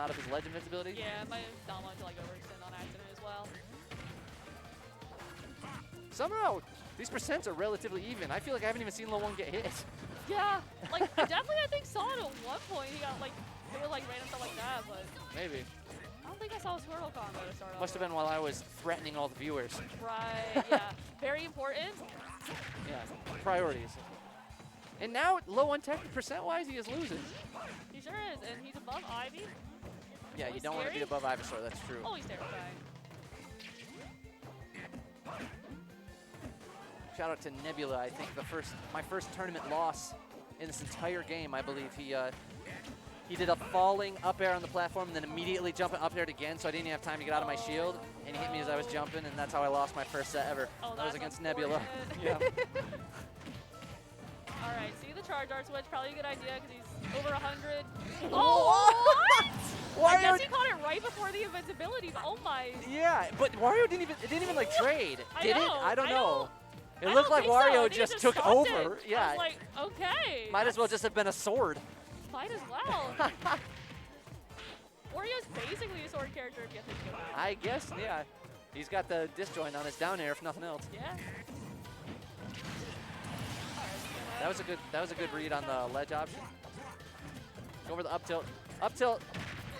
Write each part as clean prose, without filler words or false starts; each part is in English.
out of his ledge invincibility. Yeah, I might have not wanted to like overextend on accident as well. Somehow, these percents are relatively even. I feel like I haven't even seen LOE1 get hit. Yeah, like I think saw it at one point. He got like it was like random stuff like that, but Maybe. I don't think I saw a Squirtle combo to start off. Must have been while I was threatening all the viewers. Right. Yeah. Very important. Yeah. Priorities. And now LOE1 tech percent-wise, he is losing. He sure is, and he's above Ivy. Yeah, you don't want to be above Ivysaur. That's true. Oh, he's terrifying. Shout out to Nebula. I think my first tournament loss in this entire game. I believe he did a falling up air on the platform and then immediately jumping up air again, so I didn't even have time to get out of my shield, and he hit me as I was jumping, and that's how I lost my first set ever. Oh, that was against Nebula. Yeah. All right, see the charge art switch, probably a good idea because he's over 100. Oh, what? I guess he caught it right before the invincibility, but oh my. Yeah, but Wario didn't even like trade, did it? I don't know. It looked like Wario just took over. Yeah. I was like, okay. Might as well just have been a sword. Might as well. Wario's basically a sword character if you think about it. I guess, yeah. He's got the disjoint on his down air, if nothing else. Yeah. That was a good read on the ledge option. Go over the up tilt. Up tilt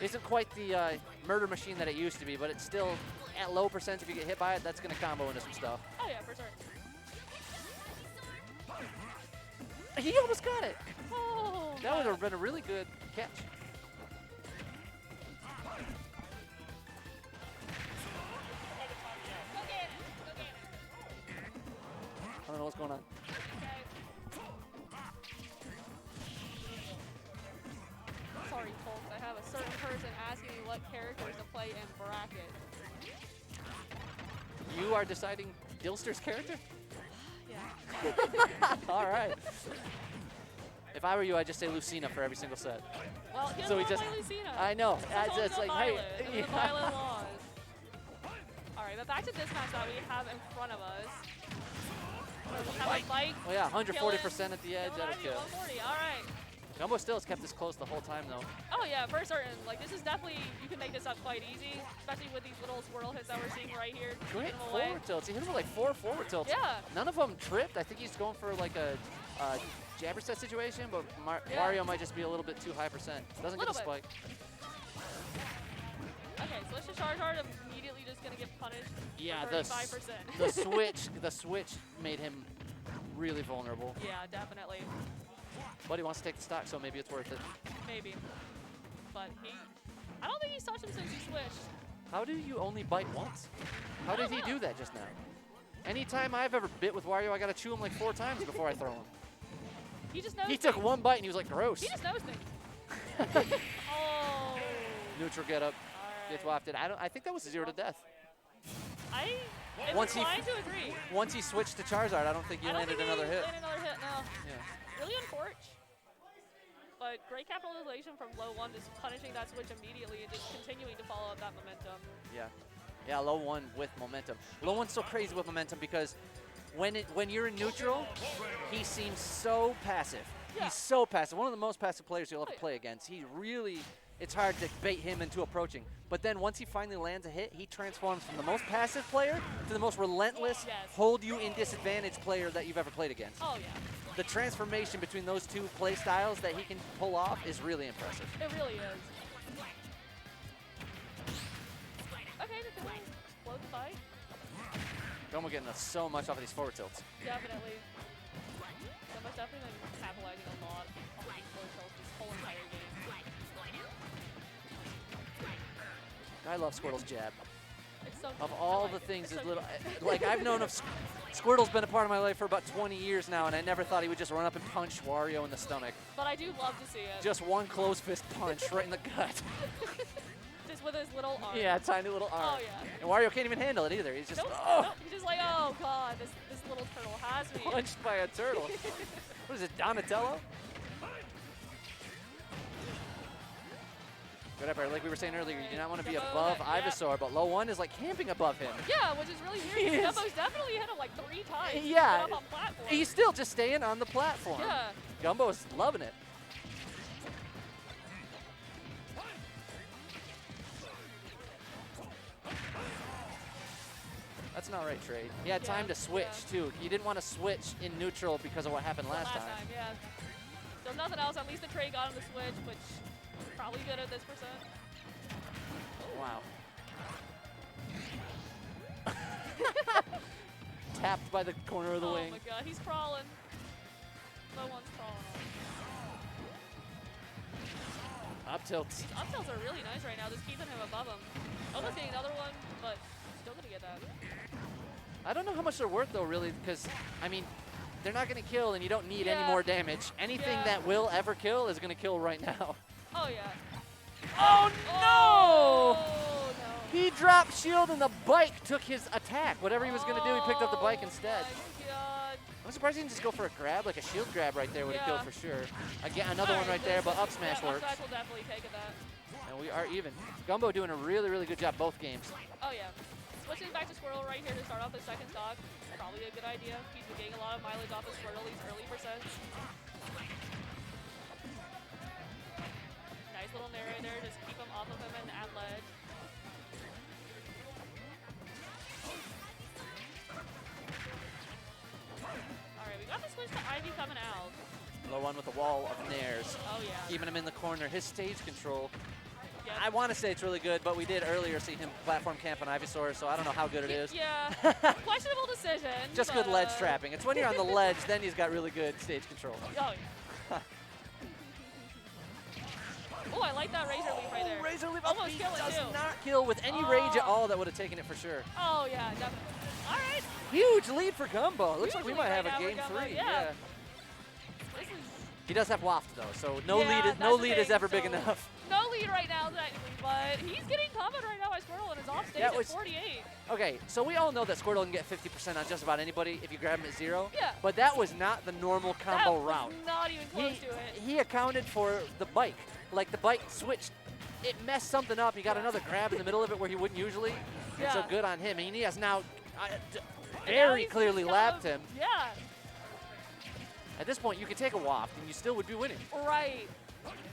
isn't quite the murder machine that it used to be, but it's still at low percent. If you get hit by it, that's going to combo into some stuff. Oh yeah, for sure. He almost got it. Oh, that would have been a really good catch. I don't know what's going on. Sorry, folks. I have a certain person asking me what characters to play in bracket. You are deciding Dilster's character? Yeah. All right. If I were you, I'd just say Lucina for every single set. Well, he doesn't play Lucina. I know. It's like, Violet. hey. The Violet laws. All right, but back to this match that we have in front of us. We have a bike. Oh yeah, 140% at the edge. That is good. 140. All right. Gumbo still has kept this close the whole time, though. Oh yeah, for certain. Like this is definitely, you can make this up quite easy, especially with these little swirl hits that we're seeing right here. Great forward tilts. He hit him with like 4 forward tilts. Yeah. None of them tripped. I think he's going for like a jabber set situation, but Wario might just be a little bit too high percent. Doesn't get the spike. Okay, so let's just charge hard. Immediately just gonna get punished. Yeah, for 35%. the switch made him really vulnerable. Yeah, definitely. But he wants to take the stock, so maybe it's worth it. Maybe. But I don't think he's touched him since he switched. How do you only bite once? How did he do that just now? Anytime I've ever bit with Wario, I gotta chew him like 4 times before I throw him. He just knows. He took 1 bite and he was like, gross. He just knows things. Oh. Neutral get up. Right. Gets wafted. I think that was 0 to death. I'm inclined to agree. Once he switched to Charizard, I don't think he landed another hit. No. Yeah. Really unfortunate. But great capitalization from LOE1, just punishing that switch immediately and just continuing to follow up that momentum. Yeah. Yeah, LOE1 with momentum. LOE1's so crazy with momentum because when you're in neutral, he seems so passive. Yeah. He's so passive. One of the most passive players you'll ever play against. He really, it's hard to bait him into approaching. But then once he finally lands a hit, he transforms from the most passive player to the most relentless, hold you in disadvantage player that you've ever played against. Oh, yeah. The transformation between those two play styles that he can pull off is really impressive. It really is. Okay, just gonna explode the fight. Gumbo getting so much off of these forward tilts. Definitely. Gumbo's definitely been capitalizing a lot on these forward tilts this whole entire game. I love Squirtle's jab. It's so of all the things, it's little, like I've known of Squirtle's been a part of my life for about 20 years now, and I never thought he would just run up and punch Wario in the stomach. But I do love to see it. Just one closed fist punch right in the gut. Just with his little arm. Yeah, tiny little arm. Oh yeah. And Wario can't even handle it either. He's just He's just like, oh god, this little turtle has me. Punched by a turtle. What is it, Donatello? Whatever, like we were saying earlier, you do not want to be above Ivysaur, but LOE1 is like camping above him. Yeah, which is really weird. Gumbo's definitely hit him like 3 times. Yeah, on platform. He's still just staying on the platform. Yeah. Gumbo's loving it. That's an alright trade. He had time to switch, too. He didn't want to switch in neutral because of what happened last time. Yeah. So if nothing else, at least the trade got him the switch, which probably good at this percent. Wow. Tapped by the corner of the wing. Oh my god, he's crawling. LOE1's crawling. Up tilts. These up tilts are really nice right now, just keeping him above him. Almost getting another one, but still gonna get that. I don't know how much they're worth though, really, because I mean, they're not gonna kill, and you don't need any more damage. Anything that will ever kill is gonna kill right now. Oh yeah. Oh no! Oh no! He dropped shield, and the bike took his attack. Whatever he was gonna do, he picked up the bike instead. My god. I'm surprised he didn't just go for a grab, like a shield grab right there would have killed for sure. Again, another one right there, but up smash works. Up smash will definitely take that. And we are even. Gumbo doing a really, really good job both games. Oh yeah. Switching back to Squirtle right here to start off the second stock. Probably a good idea. He's been getting a lot of mileage off of Squirtle, these early percents. Nice little narrator there, just keep him off of him and at ledge. Alright, we got the switch to Ivy coming out. LOE1 with a wall of nairs. Oh yeah. Keeping him in the corner. His stage control. Yep. I want to say it's really good, but we did earlier see him platform camp on Ivysaur, so I don't know how good it is. Yeah, questionable decision. Just good ledge trapping. It's when you're on the ledge, then he's got really good stage control. Oh, yeah. Oh, I like that Razor Leaf right there. Razor Leaf almost kill it does too. not kill with any rage at all. That would have taken it for sure. Oh yeah, definitely. All right. Huge lead for Gumbo. Looks like we Huge might lead have right a now game for Gumbo, 3. yeah. This is He does have waft though, so no Yeah, lead. No that's the lead is thing, ever big so- enough. no lead right now technically, but he's getting comboed right now by Squirtle and is off stage That at was- 48. Okay, so we all know that Squirtle can get 50% on just about anybody if you grab him at 0. Yeah. But that was not the normal combo that route. was not even close to it. He accounted for the bike. Like the bike switched. It messed something up. He got another grab in the middle of it where he wouldn't usually. And so Yeah. good on him. And he has now And now very he's clearly got lapped him. Yeah, At this point, you could take a waft and you still would be winning. right.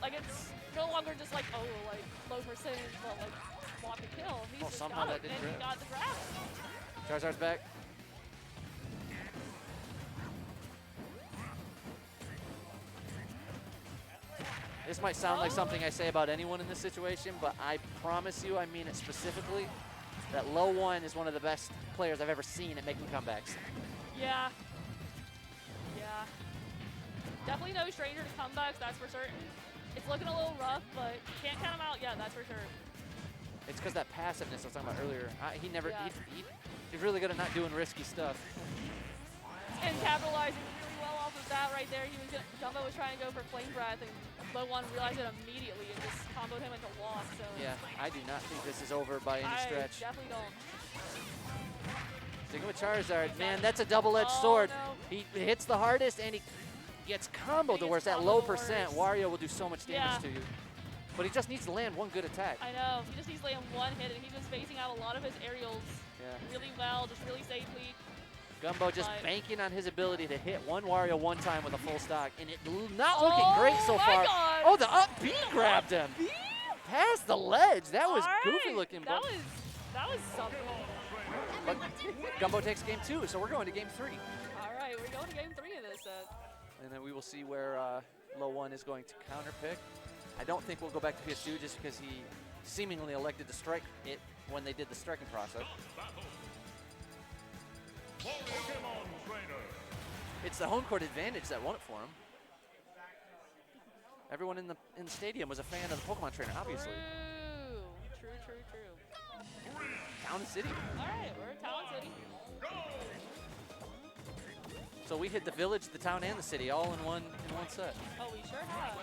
Like it's no longer just like, oh, like low percentage, but like want to kill. He's just somehow got that it, didn't and he grab. got the grab. Charizard's back. This might sound like something I say about anyone in this situation, but I promise you I mean it specifically, that LOE1 is one of the best players I've ever seen at making comebacks. Yeah. Yeah. Definitely no stranger to comebacks, that's for certain. It's looking a little rough, but can't count him out yet, that's for sure. It's because that passiveness I was talking about earlier. He never, Yeah. he's really good at not doing risky stuff. And capitalizing really well off of that right there. Gumbo was trying to go for Flame Breath, and LOE1 realized it immediately and just comboed him into walk. So Yeah, I do not think this is over by any stretch. I definitely don't. Sticking with Charizard, man, that's a double-edged sword. No. He hits the hardest and he gets comboed the gets worst. At comboed low the percent, worst. Wario will do so much damage to you. But he just needs to land one good attack. I know. He just needs to land one hit, and he's been spacing out a lot of his aerials really well, just really safely. Gumbo just But- banking on his ability to hit one Wario one time with a full stock, and it not looking great so my far. God. Oh, the up B grabbed him. Past the ledge. That was All goofy right. looking. That was something. But Gumbo takes game 2, so we're going to game 3. All right, we're going to game 3 of this set. And then we will see where LOE1 is going to counter pick. I don't think we'll go back to PS2 just because he seemingly elected to strike it when they did the striking process. It's the home court advantage that won it for him. Everyone in the stadium was a fan of the Pokemon trainer, obviously. True. Town City. All right, we're at Talon City. So we hit the village, the town, and the city all in one set. Oh, we sure have.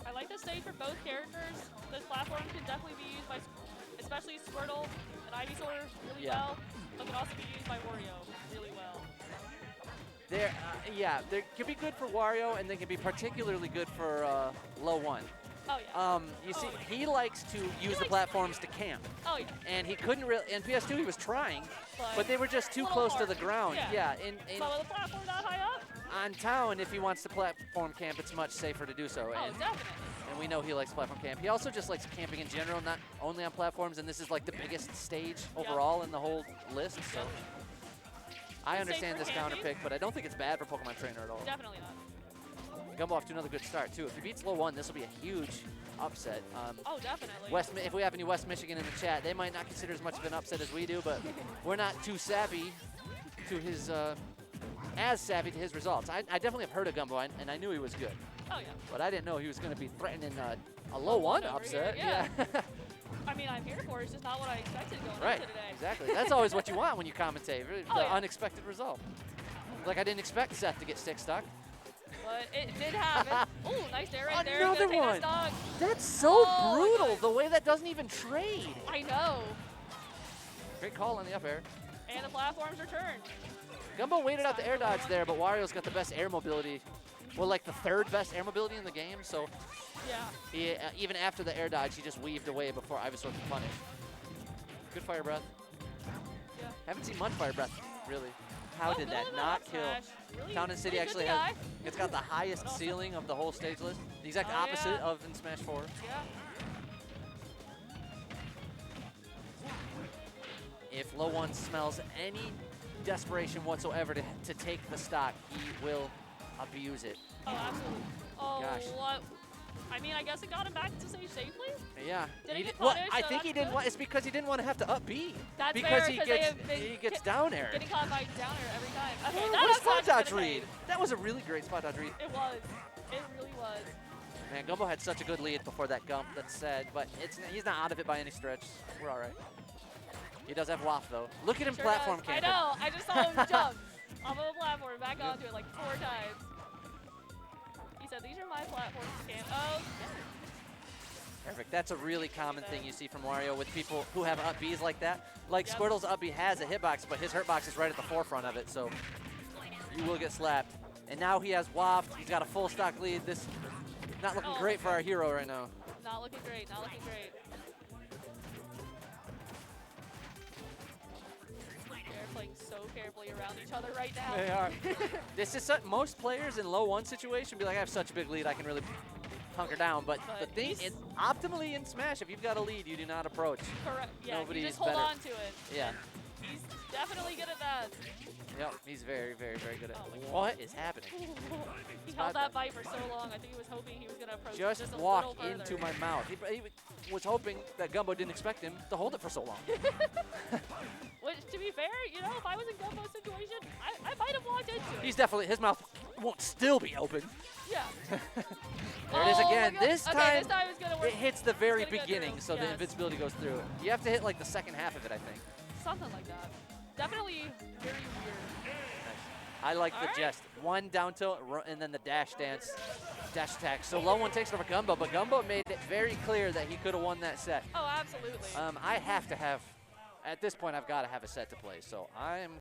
I like the stage for both characters. This platform can definitely be used by, especially Squirtle and Ivysaur really well, but can also be used by Wario really well. They can be good for Wario, and they can be particularly good for LOE1. Oh yeah. You see, he likes to use the platforms to camp. Oh yeah. And he couldn't really, in PS2 he was trying, but they were just too close to the ground. Yeah. And So with the platform that high up, on town, if he wants to platform camp, it's much safer to do so. Oh, definitely. And we know he likes platform camp. He also just likes camping in general, not only on platforms, and this is like the biggest stage overall in the whole list. So I understand this counter pick, but I don't think it's bad for Pokemon Trainer at all. Definitely not. Gumbo off to another good start, too. If he beats LOE1, this will be a huge upset. Oh, definitely. If we have any West Michigan in the chat, they might not consider as much of an upset as we do, but we're not too savvy to his, as savvy to his results. I definitely have heard of Gumbo, and I knew he was good. Oh, yeah. But I didn't know he was going to be threatening a LOE1 upset. Yeah. I mean, I'm here for it. It's just not what I expected going into today. Exactly. That's always what you want when you commentate, really, Oh, the yeah. unexpected result. Like, I didn't expect Seth to get stick stuck. But it did happen. Oh, nice there, right there. Another Gonna take one. that stock. That's so Oh, brutal, nice. the way that doesn't even trade. I know. Great call on the up air. And the platforms return. Gumbo waited out the air dodge there, but Wario's got the best air mobility. Well, like the third best air mobility in the game, so Yeah. he, even after the air dodge, he just weaved away before Ivysaur could punish. Good fire breath. Yeah. Haven't seen much fire breath, really. How did that good not up kill? smash. Really, Town and City really good actually DI. has, it's got the highest ceiling of the whole stage list. The exact Oh, opposite yeah. of in Smash 4. Yeah. If LOE1 smells any desperation whatsoever to take the stock, he will abuse it. Oh, absolutely. Oh, Gosh. what? I mean, I guess it got him back to stage safely. Yeah. Did he get Well, punished? I So think he that's didn't good. want. It's because he didn't want to have to up B. That's because fair, he 'cause gets they he gets down air. Getting caught by down air every time. Okay, Oh, that what a up spot smash dodge is gonna read. fade. That was a really great spot dodge read. It was. It really was. Man, Gumbo had such a good lead before that gump. That's sad, but he's not out of it by any stretch. We're all right. He does have waft though. Look at him Sure platform does. camping. I know. I just saw him jump off of the platform, back onto it like 4 times. He said, "These are my platforms to camp." Oh, Perfect. That's a really common thing you see from Wario with people who have up Bs like that. Like Yep. Squirtle's up B has a hitbox, but his hurtbox is right at the forefront of it, so you will get slapped. And now he has waft. He's got a full stock lead. This not looking Oh, great for our hero right now. not looking great. Not looking great. They're playing so carefully around each other right now. They are. This is most players in LOE1 situation be like, I have such a big lead, I can really hunker down. But the But thing he's- is, optimally in Smash, if you've got a lead, you do not approach. Correct. Yeah, Nobody's you just hold better. on to it. Yeah. He's definitely good at that. Yep. He's very, very, very good at Oh my it. God. What is happening? He Spot held that dodge. fight for so long. I think he was hoping he was going to approach Just just a walk little further. into my mouth. He was hoping that Gumbo didn't expect him to hold it for so long. Which, to be fair, you know, if I was in Gumbo's situation, I might have walked into it. He's definitely, his mouth won't still be open. Yeah. There it is Oh again. my God. This Okay, time, this time it's going to work. it hits the very It's gonna go beginning, through. so the Yes. invincibility goes through. You have to hit like the second half of it, I think. Something like that. Definitely very weird. I like the Alright. jest. One down tilt, and then the dash dance, dash attack. So LOE1 takes it over Gumbo, but Gumbo made it very clear that he could have won that set. Oh, absolutely. I have to have, at this point, I've got to have a set to play. So I am